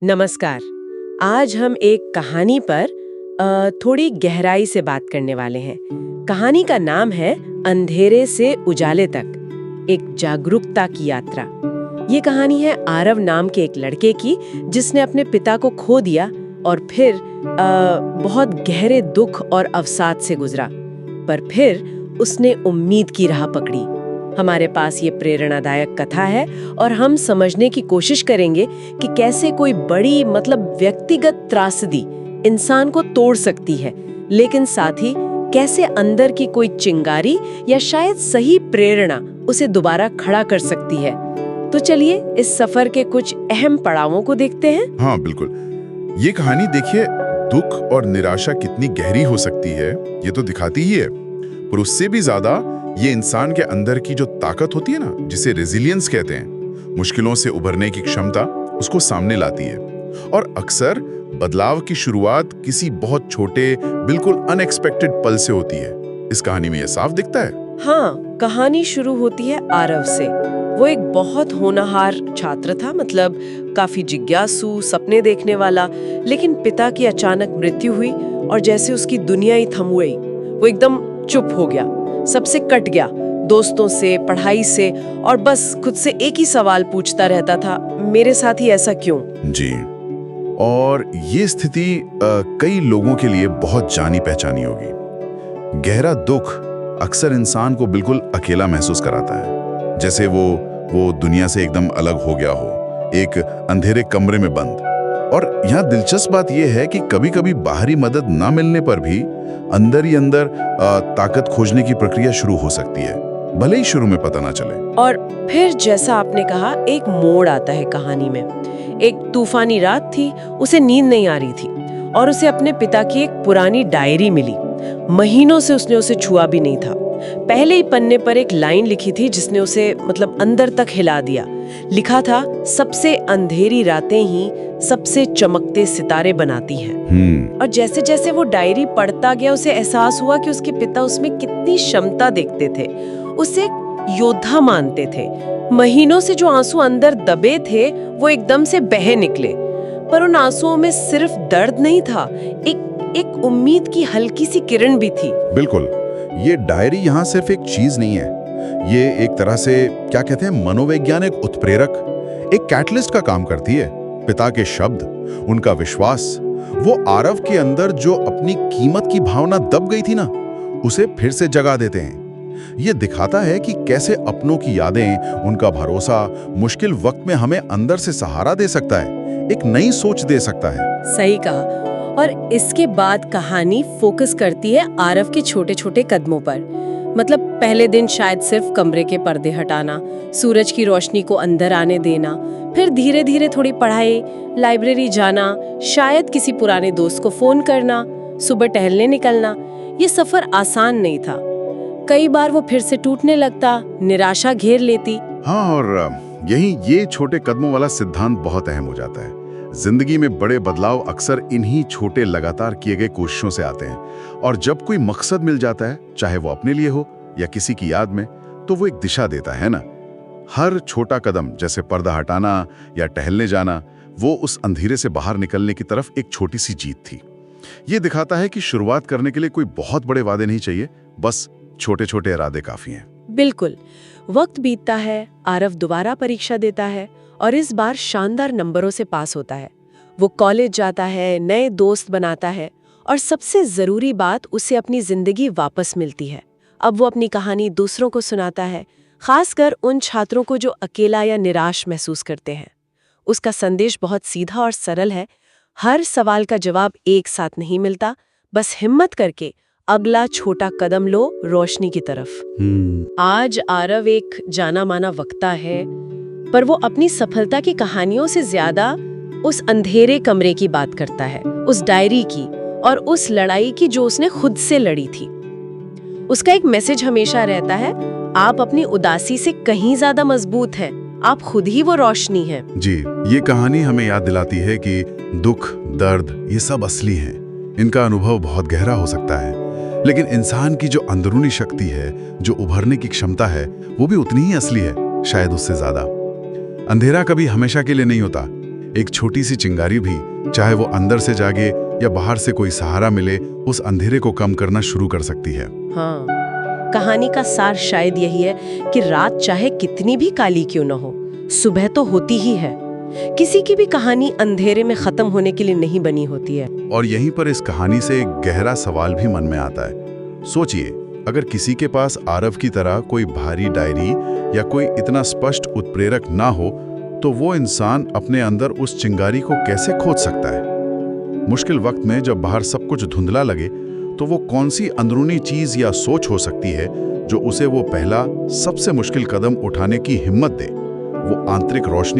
नमस्कार। आज हम एक कहानी पर थोड़ी गहराई से बात करने वाले हैं। कहानी का नाम है अंधेरे से उजाले तक, एक जागरूकता की यात्रा। ये कहानी है आरव नाम के एक लड़के की, जिसने अपने पिता को खो दिया और फिर बहुत गहरे दुख और अवसाद से गुजरा। पर फिर उसने उम्मीद की राह पकड़ी। हमारे पास ये प्रेरणादायक कथा है और हम समझने की कोशिश करेंगे कि कैसे कोई बड़ी व्यक्तिगत त्रासदी इंसान को तोड़ सकती है, लेकिन साथ ही कैसे अंदर की कोई चिंगारी या शायद सही प्रेरणा उसे दोबारा खड़ा कर सकती है। तो चलिए इस सफर के कुछ अहम पड़ावों को देखते हैं। हाँ बिल्कुल। ये कहानी देखिए, दुख और निराशा कितनी गहरी हो सकती है ये तो दिखाती ही है, पर उससे भी ज्यादा ये इंसान के अंदर की जो ताकत होती है ना, जिसे रेजिलियंस कहते हैं, मुश्किलों से उभरने की क्षमता, उसको सामने लाती है। और अक्सर बदलाव की शुरुआत किसी बहुत छोटे, बिल्कुल अनएक्सपेक्टेड पल से होती है। इस कहानी में यह साफ दिखता है। हाँ, कहानी शुरू होती है आरव से। वो एक बहुत होनहार छात्र था, काफी जिज्ञासु, सपने देखने वाला। लेकिन पिता की अचानक मृत्यु हुई और जैसे उसकी दुनिया ही थम गई। वो एकदम चुप हो गया, सबसे कट गया, दोस्तों से, पढ़ाई से, और बस खुद से एक ही सवाल पूछता रहता था, मेरे साथ ही ऐसा क्यों? जी, और ये स्थिति कई लोगों के लिए बहुत जानी पहचानी होगी। गहरा दुख अक्सर इंसान को बिल्कुल अकेला महसूस कराता है, जैसे वो दुनिया से एकदम अलग हो गया हो, एक अंधेरे कमरे में बंद। और यहाँ दिलचस्प बात यह है कि कभी-कभी बाहरी मदद ना मिलने पर भी अंदर ही अंदर ताकत खोजने की प्रक्रिया शुरू हो सकती है, भले ही शुरू में पता ना चले। और फिर जैसा आपने कहा, एक मोड़ आता है कहानी में। एक तूफानी रात थी, उसे नींद नहीं आ रही थी और उसे अपने पिता की एक पुरानी डायरी मिली। महीनों से उसने उसे छुआ भी नहीं था। पहले ही पन्ने पर एक लाइन लिखी थी जिसने उसे अंदर तक हिला दिया। लिखा था, सबसे अंधेरी रातें ही सबसे चमकते सितारे बनाती हैं। और जैसे जैसे वो डायरी पढ़ता गया, उसे एहसास हुआ कि उसके पिता उसमें कितनी क्षमता देखते थे, उसे योद्धा मानते थे। महीनों से जो आंसू अंदर दबे थे वो एकदम से बह निकले। पर उन आंसुओं में सिर्फ दर्द नहीं था, एक उम्मीद की हल्की सी किरण भी थी। बिल्कुल, ये डायरी यहाँ सिर्फ एक चीज नहीं है, ये एक तरह से क्या कहते हैं, मनोवैज्ञानिक उत्प्रेरक, एक कैटलिस्ट का काम करती है। पिता के शब्द, उनका विश्वास, वो आरव के अंदर जो अपनी कीमत की भावना दब गई थी ना, उसे फिर से जगा देते हैं। ये दिखाता है कि कैसे अपनों की यादें, उनका भरोसा मुश्किल वक्त में हमें अंदर से सहारा दे सकता है, एक नई सोच दे सकता है। सही कहा। और इसके बाद कहानी फोकस करती है आरव के छोटे छोटे कदमों पर। पहले दिन शायद सिर्फ कमरे के पर्दे हटाना, सूरज की रोशनी को अंदर आने देना, फिर धीरे धीरे थोड़ी पढ़ाई, लाइब्रेरी जाना, शायद किसी पुराने दोस्त को फोन करना, सुबह टहलने निकलना। ये सफर आसान नहीं था। कई बार वो फिर से टूटने लगता, निराशा घेर लेती। हाँ, और ये छोटे कदमों वाला सिद्धांत बहुत अहम हो जाता है। जिंदगी में बड़े बदलाव अक्सर इन्हीं छोटे लगातार किए गए कोशिशों से आते हैं। और जब कोई मकसद मिल जाता है, चाहे वो अपने लिए हो या किसी की याद में, तो वो एक दिशा देता है ना। हर छोटा कदम, जैसे पर्दा हटाना या टहलने जाना, वो उस अंधेरे से बाहर निकलने की तरफ एक छोटी सी जीत थी। ये दिखाता है कि शुरुआत करने के लिए कोई बहुत बड़े वादे नहीं चाहिए, बस छोटे छोटे इरादे काफी हैं। बिल्कुल। वक्त बीतता है, आरव दोबारा परीक्षा देता है और इस बार शानदार नंबरों से पास होता है। वो कॉलेज जाता है, नए दोस्त बनाता है और सबसे जरूरी बात, उसे अपनी जिंदगी वापस मिलती है। अब वो अपनी कहानी दूसरों को सुनाता है, खासकर उन छात्रों को जो अकेला या निराश महसूस करते हैं। उसका संदेश बहुत सीधा और सरल है। हर सवाल का जवाब एक साथ नहीं मिलता, बस हिम्मत करके अगला छोटा कदम लो रोशनी की तरफ। आज आरव एक जाना माना वक्ता है, पर वो अपनी सफलता की कहानियों से ज्यादा उस अंधेरे कमरे की बात करता है, उस डायरी की और उस लड़ाई की जो उसने खुद से लड़ी थी। उसका एक मैसेज हमेशा रहता है, आप अपनी उदासी से कहीं ज्यादा मजबूत हैं, आप खुद ही वो रोशनी हैं। जी, ये कहानी हमें याद दिलाती है कि दुख, दर्द, ये सब असली हैं। इनका अनुभव बहुत गहरा हो सकता है, लेकिन इंसान की जो अंदरूनी शक्ति है, जो उभरने की क्षमता है, वो भी उतनी ही असली है, शायद उससे ज्यादा। अंधेरा कभी हमेशा के लिए नहीं होता, एक छोटी सी चिंगारी भी, चाहे वो अंदर से जागे या बाहर से कोई सहारा मिले, उस अंधेरे को कम करना शुरू कर सकती है। हाँ, कहानी का सार शायद यही है कि रात चाहे कितनी भी काली क्यों न हो, सुबह तो होती ही है। किसी की भी कहानी अंधेरे में खत्म होने के लिए नहीं बनी होती है। और यहीं पर इस कहानी से एक गहरा सवाल भी मन में आता है। सोचिए, अगर किसी के पास आरव की तरह कोई भारी डायरी या कोई इतना स्पष्ट उत्प्रेरक ना हो, तो वो इंसान अपने अंदर उस चिंगारी को कैसे खोज सकता है? मुश्किल वक्त में जब बाहर सब कुछ धुंधला लगे, तो वो कौन सी अंदरूनी चीज या सोच हो सकती है जो उसे वो पहला सबसे मुश्किल कदम उठाने की हिम्मत दे, वो आंतरिक रोशनी